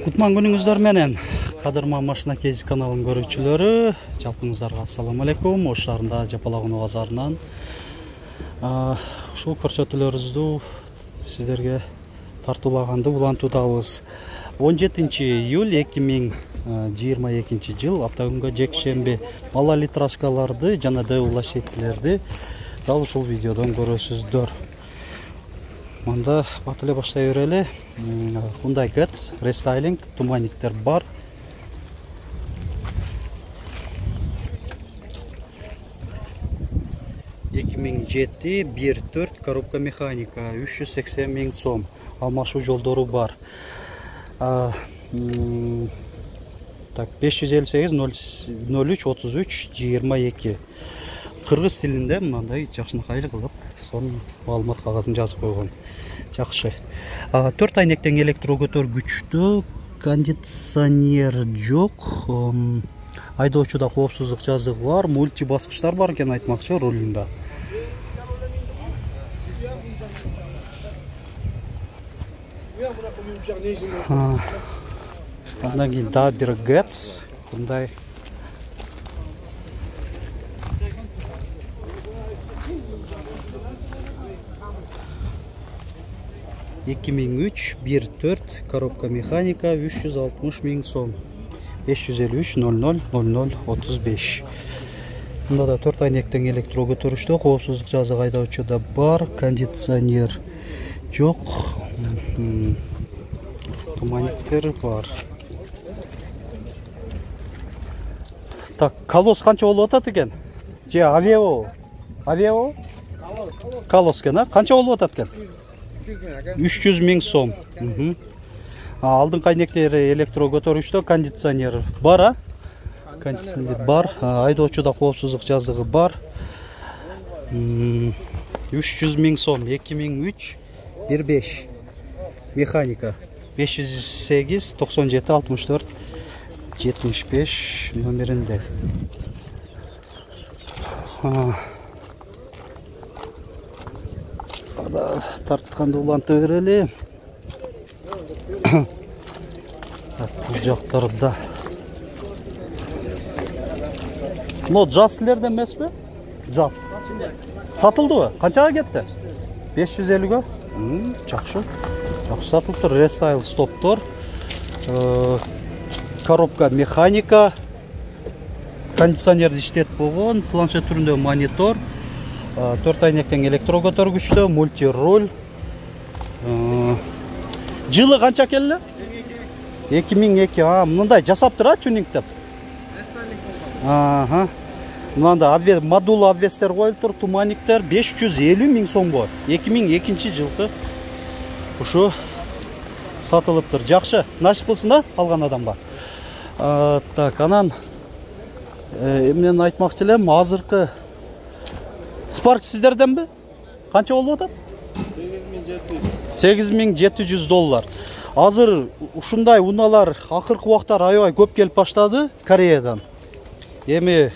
Кутман күнүңүздөр менен кадырман машина кези каналынын көрүүчүлөрү, жалпыңыздарга ассаламу алейкум. Ош шаарында Жапалагунуу базарынан ушул көрсөтүүлөрүбүздү сиздерге тартуулаганды улантуудабыз. 17 июль 2022 жыл аптагүнгө жекшемби мала литрашкаларды жана улашетилерди дал ушул видеодон көрөсүздөр. Мында бат эле баштай берели. Hyundai Getz рестайлинг туманниктер бар. Жети 1.4 коробка механика 380 миң сом. Алмашуу жолдору бар. Так 558 03 33 22. Кыргыз тилинде мындай жакшынакай кылып сонун маалымат кагазын жазып койгон. Жакшы. 4 айнектен электро көтөргүчтүү, кондиционер жок. Айдоочуда коопсуздук жазыгы бар, мульти баскычтар бар экен айтмакчы рулунда. Андан кийин дагы бир Getz, мындай 2003 1.4 коробка механика 360 миң сом. 553 00 00 35. Мында да 4 айнектен электро көтөрүштө, коопсуздук жазыгы айдоочуда бар, кондиционер жок. Туманниктер бар. Так, колос канча болуп атат экен? Же Aveo? Колос экен, канча болуп атат экен? 300 миң сом. Алдыңкы айнектери электро көтөрүштө, кондиционер бар, кондиционер бар, айдоочуда коопсуздук жазыгы бар. 300 миң сом, 2003 1.5 механика 508 97 64 75 номеринде. Тартканды улантып берели. Бул жактарда. Но жаз силерден эмеспи? Жаз. Сатылдыбы? Канчага кетти? 550-гө? Жакшы. Жакшы сатылыптыр. Рестайл стоптор. Коробка механика. Кондиционерди иштетип болгон, планшет түрүндө монитор. 4 айнектен электро көтөргүчтө, мульти руль. Жылы канча келди? 2002. Мындай жасаптыр, чунингтеп. Мында модул обвестер коюлуптур, туманниктер 550 миң сомго. 2002 жылкы ушу сатылыптыр. Жакшы, насип кылсын да алган адамга. Так, анан эмнени айтмакчы элем, азыркы Spark сиздерденби? Канча болуп атат? 8700 доллар. Азыр ушундай унаалар акыркы убактар аябай көп келип баштады Кореядан. Эми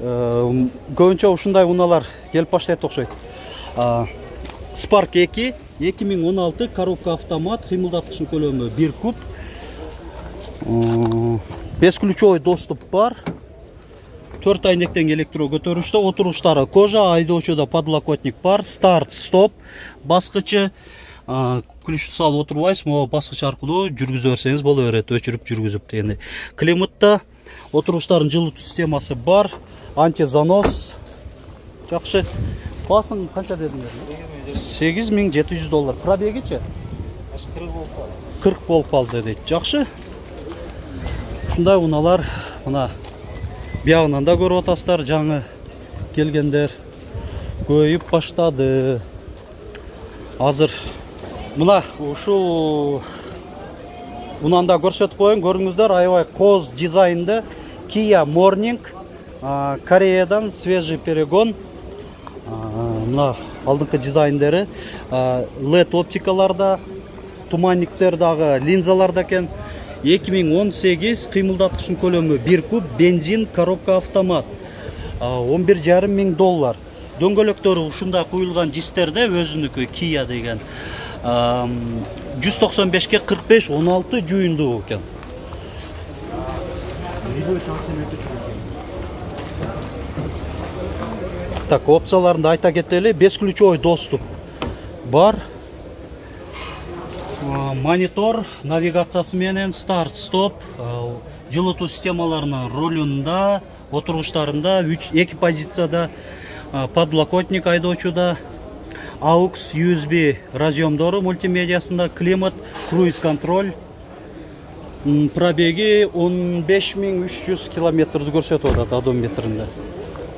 көбүнчө ушундай унаалар келип баштайт окшойт. Spark 2 2016 коробка автомат, кыймылдаткычын көлөмү 1 куб. Бесключовой доступ бар. 4 айнектен электро көтөрүштө, отуруштары кожа, айдоочуда подлокотник бар, старт, стоп, баскычы, ключ салып отурбайсыз, могу баскыч аркылуу жүргүзө берсеңиз боло берет, өчүрүп жүргүзүп дегендей. Климатта отуруштардын жылытуу системасы бар, антизанос. Жакшы. Басың канча дедиңер? 8700 доллар. Пробегичи? 40 болуп калды дейт. Жакшы. Ушундай унаалар мына биягынан да көрүп атасыздар, жаңы келгендер көйүп баштады. Азыр мына ушул унанда көрсөтүп коеюн, көрүңүздөр, аябай коз дизайнды Kia Morning, Кореядан свежий перегон. Мына алдыңкы дизайндери LED оптикаларда, туманниктер дагы, линзаларда экен. 2018 кыймылдаткычын көлөмү 1 куб, бензин, коробка автомат. 11,5 миң доллар. Дөңгөлөктөрү ушундай куюлган дистерде өзүнүкү Kia деген. 195'ke 45 16 жүйүндүү экен. Так, опцияларында айта кетели, 5 ключевой доступ бар. Монитор навигациясы менен старт, стоп, жылытуу системаларынын ролунда, отургучтарында 2 позицияда, подлокотник айдоочуда, AUX, USB разъемдору мультимедиасында, климат, круиз контроль. Пробеги 15300 километрди көрсөтүп атат одометринде.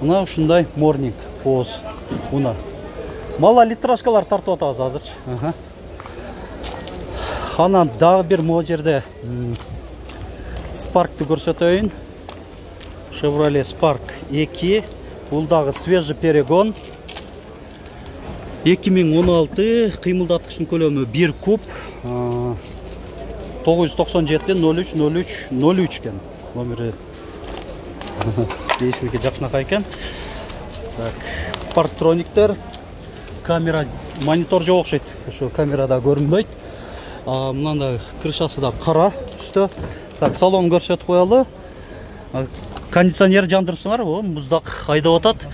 Мына ушундай morning поз. Мына мала литражкалар тартып атабыз азырчы. Анан дагы бир могу жерде Spark'ты көрсөтөйүн. Chevrolet Spark 2. Бул дагы свежий перегон. 2016 кыймылдаткычтын көлөмү 1 куб. 997-03-03-03 кен. Номери дейсилге жакшынакай экен. Так, парктрониктер, камера, монитор жок окшойт. Ошо камерада көрүнбөйт. Мынандай крышасы да кара түстө. Так, салон көрсөтүп коелу. Кондиционер жандырыпсыңарбы? Муздак айдап атат.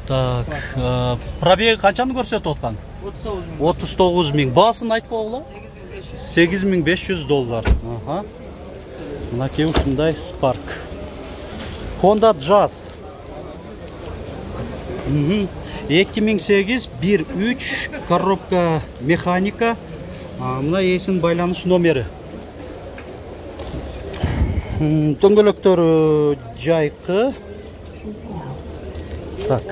Так, пробеги канчаны көрсөтүп аткан? 39 000. Баасын айтып койгула? $8500. Мынакей ушундай Spark. Honda Jazz 2008 1.3 коробка механика. Мына эсин байланыш номери. Дөңгөлөктөрү жайкы. Так.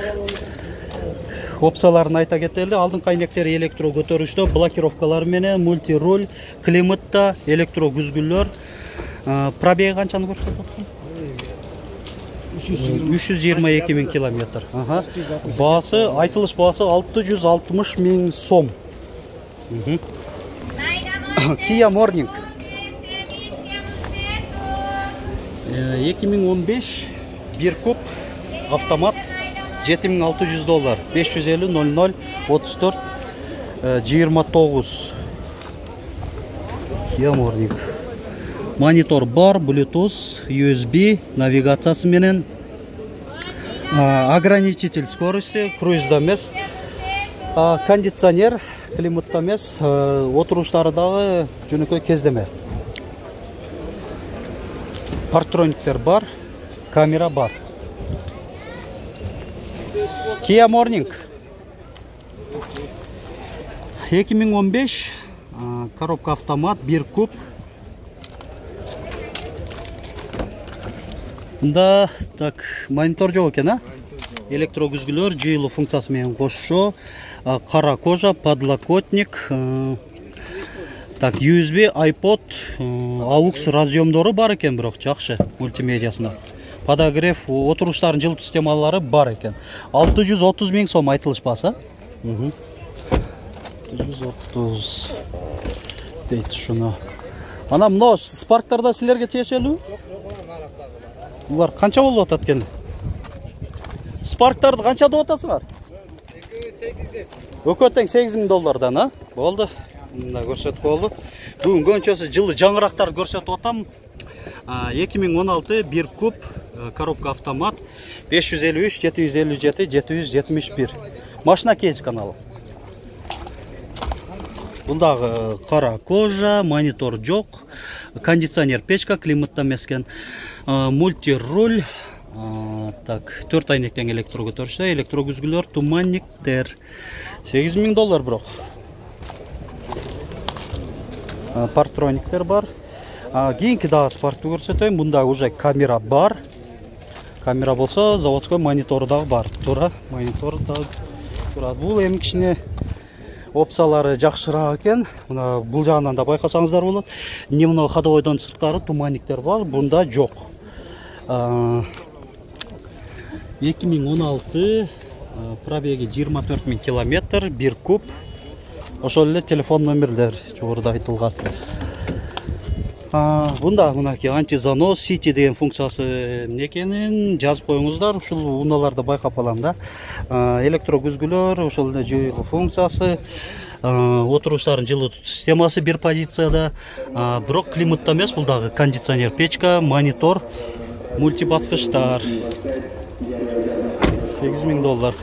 Опцияларын айта кетели. Алдыңкы айнектери электро көтөрүштө, блокировкалар менен, мультируль, климатта, электро күзгүлөр. Пробеги канчаны көрсөтүп аткан? 322 000 километр. Баасы, айтылыш баасы 660 000 сом. Kia Morning 2015 1 куб автомат $7600. 550-00-34 29. Kia Morning. Монитор бар, Bluetooth, USB, навигациясы менен, ограничитель скорости, круизда эмес, кондиционер, климатта эмес, отуруштары дагы жөнөкөй кездеме. Парктрониктер бар, камера бар. Kia Morning 2015 коробка автомат 1 куб. Мында так монитор жок экен, электро күзгүлөр, жыйылуу функциясы менен кошо, кара кожа, подлокотник, так USB, iPod, AUX разъемдору бар экен, бирок жакшы мультимедиасында. Подогрев, отуруштардын жылытуу системалары бар экен. 630 000 сом айтылыш баасы. 630 дейт шуну. Ана мына Spark'тарда силерге тиешелүү? Булар канча болуп атат экен? Spark'тарды канча деп атасыңар? 8. Өкө тең $8000, а? Болду. Мында көрсөтүп коелу. Бүгүн көнчөсү жылы жаңырактар көрсөтүп атам. 2016 1 куб коробка автомат 553 757 771. Машина кейдж каналы. Бундагы кара кожа, монитор жок, кондиционер печка, климатта эмескен, мультируль, так 4 айнектен электро көтөрүштө, электро күзгүлөр, туманниктер. $8000 бирок. Парктрониктер бар. Кийинки дагы Spark'ты көрсөтөйм. Бунда уже камера бар. Камера болсо, заводской монитору дагы бар. Туура, монитор дагы турат. Бул эми кичине опциялары жакшыраак экен. Мына бул жагынан да байкасаңыздар болот. Дневной ходовойдон сырткары туманниктер бар, бунда жок. 2016 пробеги 24 000 километр, 1 куб. Ошол эле телефон номерлер жогоруда айтылган. Бунда мынакей антизанос, сити деген функциясы экенин жазып коюңуздар. Ушул унааларды байкап алам да. Электро күзгүлөр, ошол эле жыйылуу функциясы, Отыруштарын жылыту системасы bir позицияда. Бирок климатта эмес, бул дагы кондиционер, печка, монитор, мультибаскычтар. $8.000.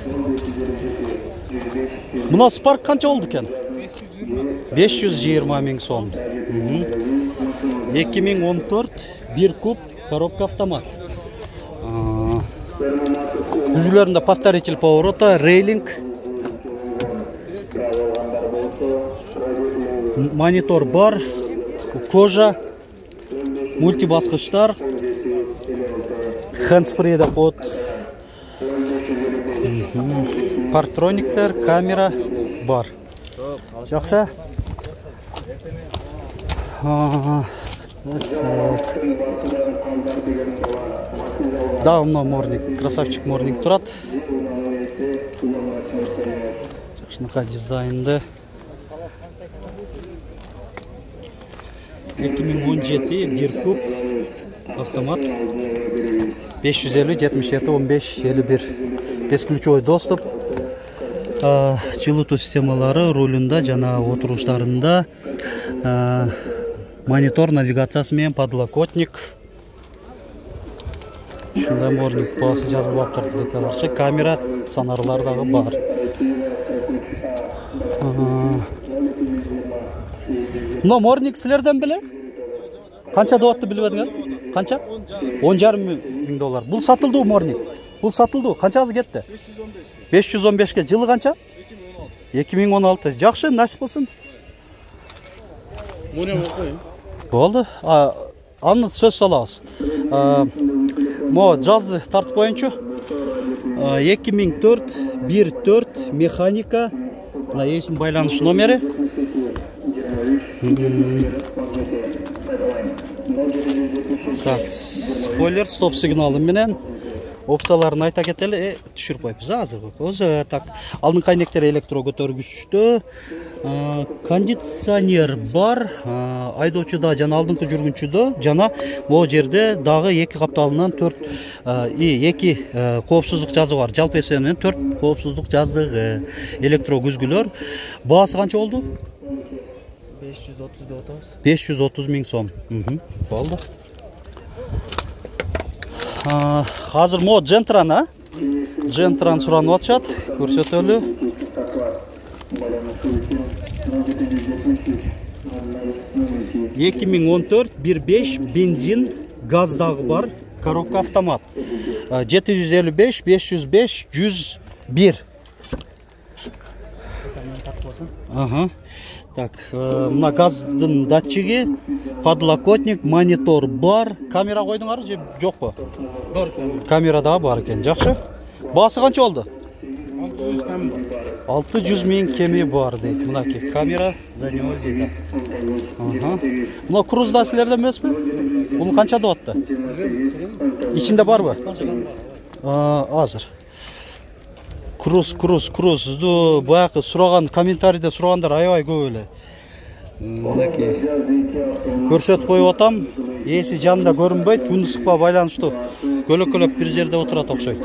Мына Spark канча болду экен? 520.000 сом. 2014 1 куб коробка автомат. Üzüllerinde повторитель поворота, рейлинг, монитор бар, кожа, мультибаскычтар, hands-free да код, парктрониктер, камера бар. Жакшы. Да, мына морник, красавчик морник турат. Жакшынакай дизайнды. 2017 1 куб автомат. 550 77 15 51. Бесключевой доступ. Жылытуу системалары рулунда жана отуруштарында. Монитор навигациясы менен подлокотник. Шундай морник басы жазылып атты. Камера сонарлары дагы бар. Мына морник силерден беле? Канча деп атты билип едиңер? Канча? $10.500. Бул сатылды морник. Бул сатылды. Канчасы кетти? 515 жылы канча? 2016. Жакшы, насип болсун. Болды. Аны сөз салабыз. Мо жазды тартып коюнчу. 2004 14 механика. Мына эсим байланыш номери. Так, спойлер, стоп сигналы менен опцияларын айта кетели, түшүрүп коюпбуз азыр. Өзү так, алдын кайнектер электро көтөргүчтө, кондиционер бар, айдоочуда жана алдыңкы жүргүнчүдө, жана могу жерде дагы 2 капталынан 2 коопсуздук жазыгы бар. Жалпы эсебинен 4 коопсуздук жазыгы, электро күзгүлөр. Баасы канча болду? 530 деп атабыз. 530.000 сом. Болду. Азыр мо Gentrан, Gentrан суранып атышат, көрсөтөлү. $2014 1.5 бензин, газ дагы бар, коробка автомат. 755 505 101. Так, мына газдын датчиги, подлокотник, монитор бар. Камера койдуңар же жокпу? Бар камера. Камера да бар экен. Жакшы. Баасы канча болду? 600.000 кеми бар дейт. Мынакей камера за него дейт. Мына крузда силерден эмеспи? Бул канча деп атты? Ичинде барбы? Азыр. Крузду баягы сураган комментарийде сурагандар аябай көп эле. Мынакей көрсөтүп коюп атам. Эси жанында көрүнбөйт, күн ысыкка байланыштуу. Көлөкөлөп бир жерде отурат окшойт.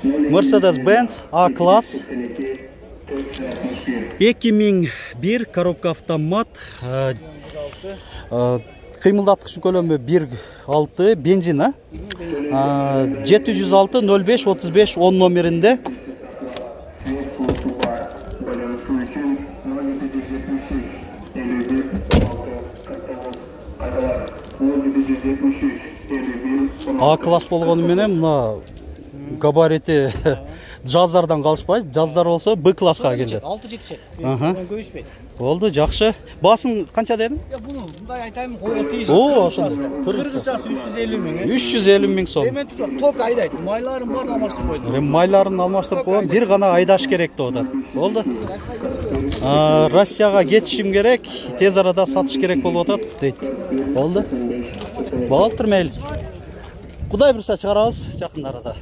Mercedes-Benz A-класс 2001 коробка автомат. Кыймылдаткыч көлөмү 1.6 бензин, 706 05 35 10 номеринде. А-класс болгону менен мына габарити жаздардан калышпайт. Жаздар болсо Б-класска келет. 6 жетишет. Көбүшпөйт. Болду, жакшы. Баасын канча дедиң? Буну мындай айтайм, койго тийиш. Кыргызчасы 350.000. 350.000 сом. Эмен турат, ток айдайт. Майларын бар алмаштырып койдум. Майларын алмаштырып койгон, бир гана айдаш керек деп атат. Болду. Россияга кетишим керек, тез арада сатыш керек болуп атат дейт. Болду. Болтур мейли. Кудай бурса чыгарабыз жакын арада.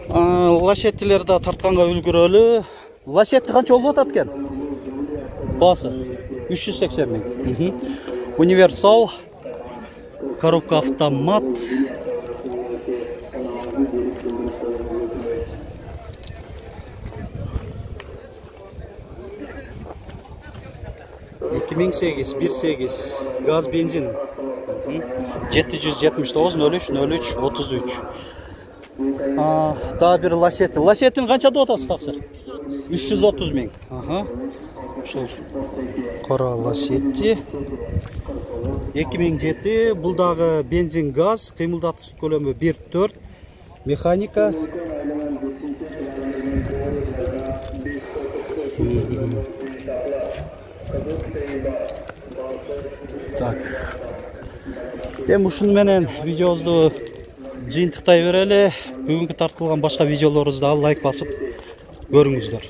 Лашеттилерди тартканга үлгүрөлү. Лашетти канча болуп атат экен? Басы 380.000. Универсал коробка автомат. 2008 1.8 gaz benzin 779 03 03 33. Daha bir Lachetti. Lachetti'nin kança dotası taksır? 330 bin. Aha. Şol Kara Lachetti. 2007 bulдағы benzin gaz kıyımıldatıcı kölömü 1.4 mekanika. Так. Эми ушуну менен видеобузду жыйынтыктай берели. Бүгүнкү тартылган башка видеолорубузду лайк басып көрүңүздөр.